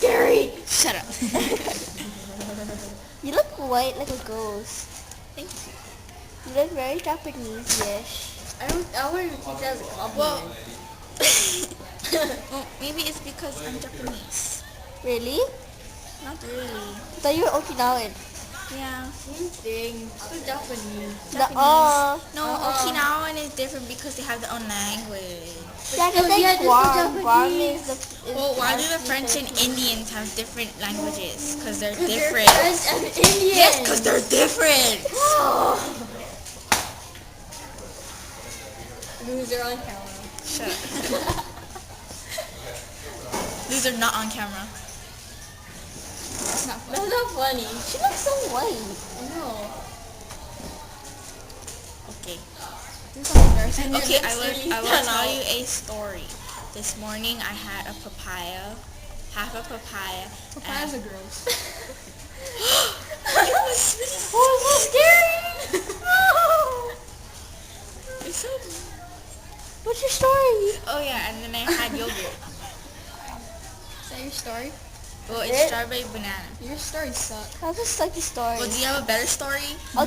scary. Shut up. You look white like a ghost. Thank you. You look very Japanese-ish. I wouldn't take that as a compliment. Well, maybe it's because I'm Japanese. Really? Not really. I thought you were Okinawan. Yeah. Same thing. So Japanese. Japanese. No, Uh-uh. Okinawan is different because they have their own language. Yeah, because still, yeah, like they're still Guam. Guam Japanese. is the... Is Well, why do the actually French and Filipino. Indians have different languages? Because they're They're different. French and Indian. Yes, because they're different. Loser on camera. Shut up. These are not on camera. That's not funny. That's not funny. She looks so white. I know. Okay. Do something embarrassing. Okay, I will tell tell you a story. This morning I had a papaya, half a papaya. Papayas are gross. It was really Oh, so scary! it's so... What's your story? Oh yeah, and then I had yogurt. Is that your story? Well, it's strawberry banana. Your story sucks. That's a sucky story. Well, do you have a better story? Okay,